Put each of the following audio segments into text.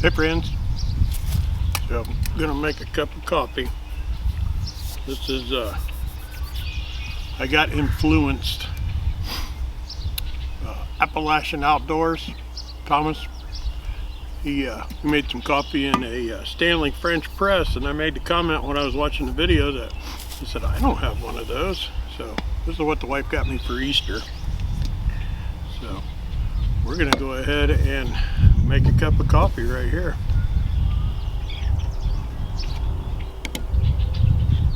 Hey friends, so I'm gonna make a cup of coffee. This is I got influenced Appalachian Outdoors Thomas. He made some coffee in a Stanley French press, and I made the comment when I was watching the video that I said I don't have one of those. So this is what the wife got me for Easter. So we're gonna go ahead and make a cup of coffee right here.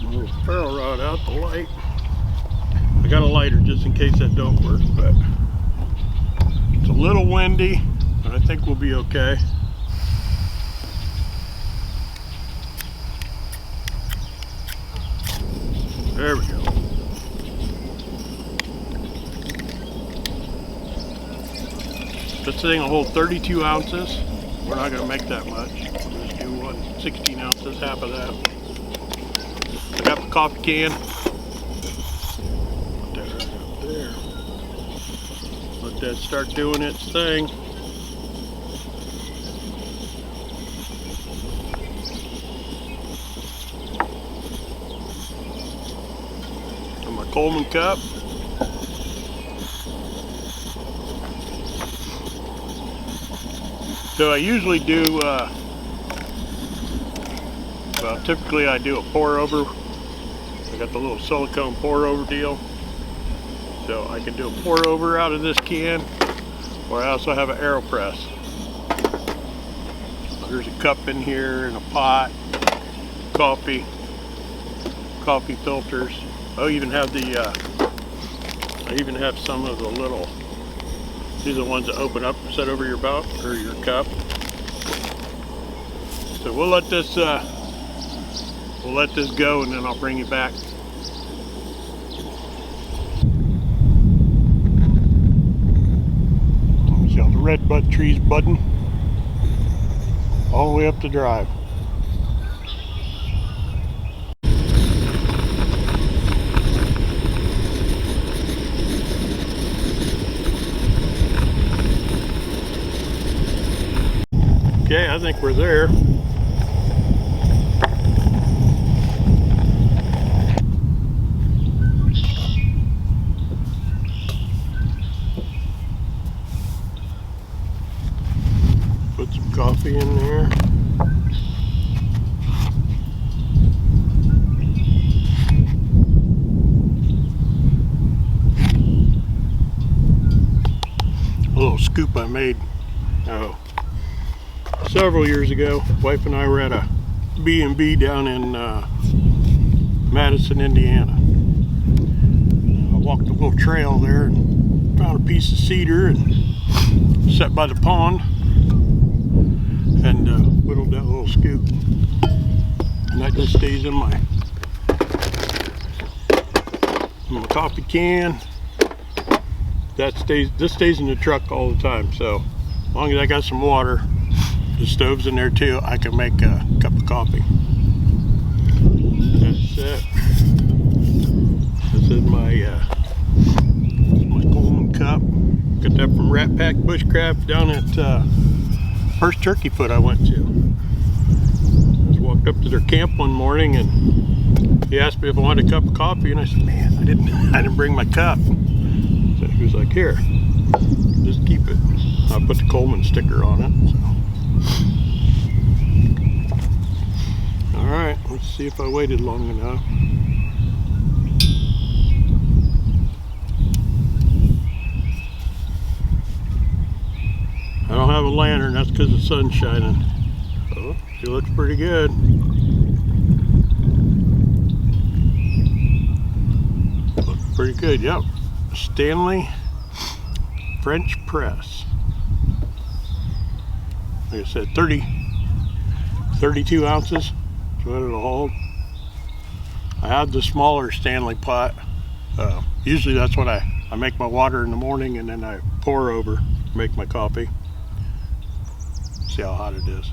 Move the ferro rod out the light. I got a lighter just in case that don't work, but it's a little windy, but I think we'll be okay. There we go. This thing will hold 32 ounces. We're not going to make that much. We'll just do 16 ounces, half of that. I got the coffee can. Put that right up there. Let that start doing its thing. And my Coleman cup. So I usually do, well, typically I do a pour over. I got the little silicone pour over deal. So I can do a pour over out of this can, or I also have an AeroPress. There's a cup in here and a pot, coffee filters. I even have some of the little, these are the ones that open up and set over your belt or your cup. So we'll let this go, and then I'll bring you back. See all the red bud trees budding all the way up the drive. Okay, I think we're there. Put some coffee in there. A little scoop I made several years ago. Wife and I were at a B&B down in Madison, Indiana. I walked a little trail there and found a piece of cedar and sat by the pond and whittled that little scoop. And that just stays in my coffee can. This stays in the truck all the time. So as long as I got some water, the stove's in there too, I can make a cup of coffee. That's it. This is my Coleman cup. Got that from Rat Pack Bushcraft down at first turkey foot I went to. I just walked up to their camp one morning and he asked me if I wanted a cup of coffee, and I said, man, I didn't bring my cup. So he was like, here, just keep it. I put the Coleman sticker on it. So. Alright, let's see if I waited long enough. I don't have a lantern, that's because the sun's shining. Oh, she looks pretty good. Looks pretty good, yep. Stanley French press. Like I said, 32 ounces. What it'll hold. I have the smaller Stanley pot. Usually that's what I make my water in the morning, and then I pour over, make my coffee. See how hot it is.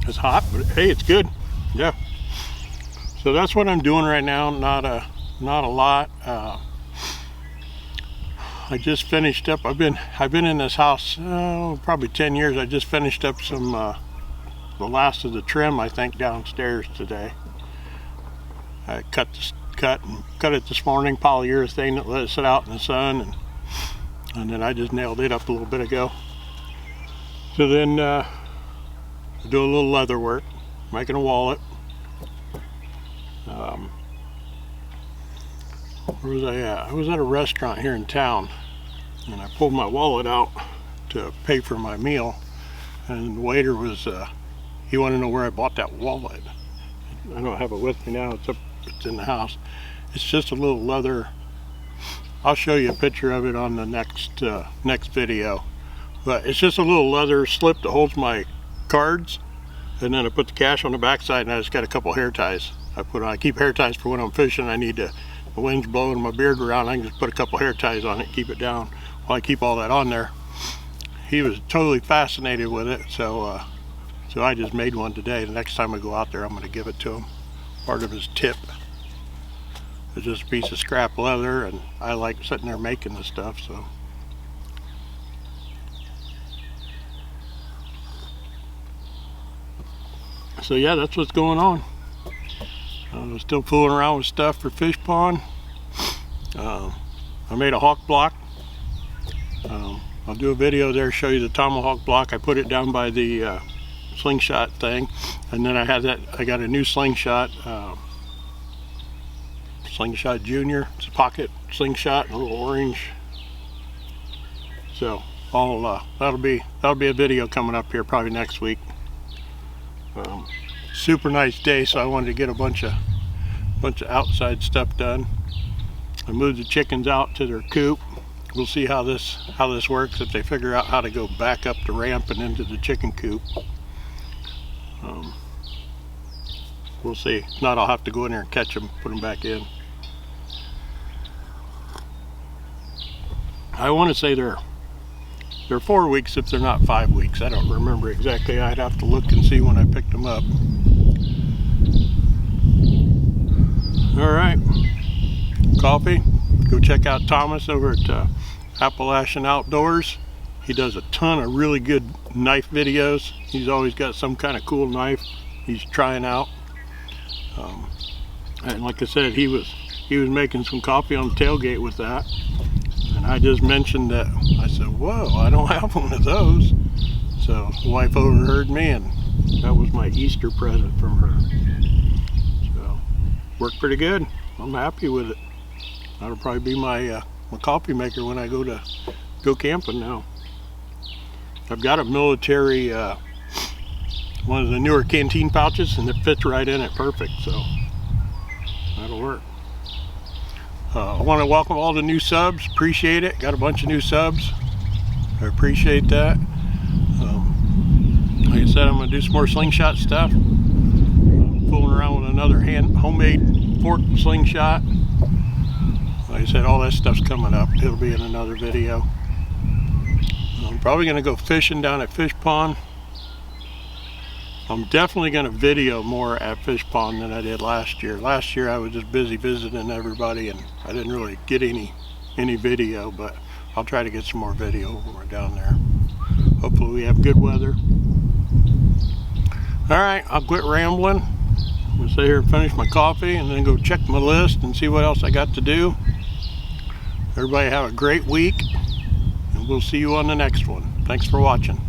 It's hot, but hey, it's good. Yeah. So that's what I'm doing right now. Not a lot. I just finished up. I've been in this house probably 10 years. I just finished up some the last of the trim, I think, downstairs today. I cut it this morning, polyurethane it, let it sit out in the sun, and then I just nailed it up a little bit ago. So then do a little leather work, making a wallet. Where was I at? I was at a restaurant here in town, and I pulled my wallet out to pay for my meal, and the waiter was he wanted to know where I bought that wallet. I don't have it with me now. It's in the house. It's just a little leather. I'll show you a picture of it on the next video. But it's just a little leather slip that holds my cards, and then I put the cash on the back side, and I just got a couple hair ties. I keep hair ties for when I'm fishing. The wind's blowing my beard around. I can just put a couple hair ties on it, keep it down while I keep all that on there. He was totally fascinated with it, so I just made one today. The next time I go out there, I'm going to give it to him. Part of his tip. It's just a piece of scrap leather, and I like sitting there making this stuff, so. So yeah, that's what's going on. I'm still fooling around with stuff for fish pond. I made a hawk block. I'll do a video there, show you the tomahawk block. I put it down by the slingshot thing, and then I got a new slingshot, slingshot junior. It's a pocket slingshot, a little orange. So that'll be a video coming up here probably next week. Super nice day, so I wanted to get a bunch of outside stuff done. I moved the chickens out to their coop. We'll see how this works, if they figure out how to go back up the ramp and into the chicken coop. We'll see. If not, I'll have to go in there and catch them, put them back in. I want to say they're 4 weeks if they're not 5 weeks. I don't remember exactly. I'd have to look and see when I picked them up. All right, coffee. Go check out Thomas over at Appalachian Outdoors. He does a ton of really good knife videos. He's always got some kind of cool knife he's trying out. And like I said, he was making some coffee on the tailgate with that. And I just mentioned that. I said, whoa, I don't have one of those. So the wife overheard me, and that was my Easter present from her. So worked pretty good. I'm happy with it. That'll probably be my coffee maker when I go camping now. I've got a military, one of the newer canteen pouches, and it fits right in it perfect, so that'll work. I want to welcome all the new subs. Appreciate it. Got a bunch of new subs. I appreciate that. Like I said, I'm going to do some more slingshot stuff. Fooling around with another homemade fork slingshot. Like I said, all that stuff's coming up. It'll be in another video. I'm probably going to go fishing down at Fish Pond. I'm definitely going to video more at Fish Pond than I did last year. Last year I was just busy visiting everybody, and I didn't really get any video, but I'll try to get some more video when we're down there. Hopefully we have good weather. Alright, I'll quit rambling. I'm going to sit here and finish my coffee and then go check my list and see what else I got to do. Everybody have a great week, and we'll see you on the next one. Thanks for watching.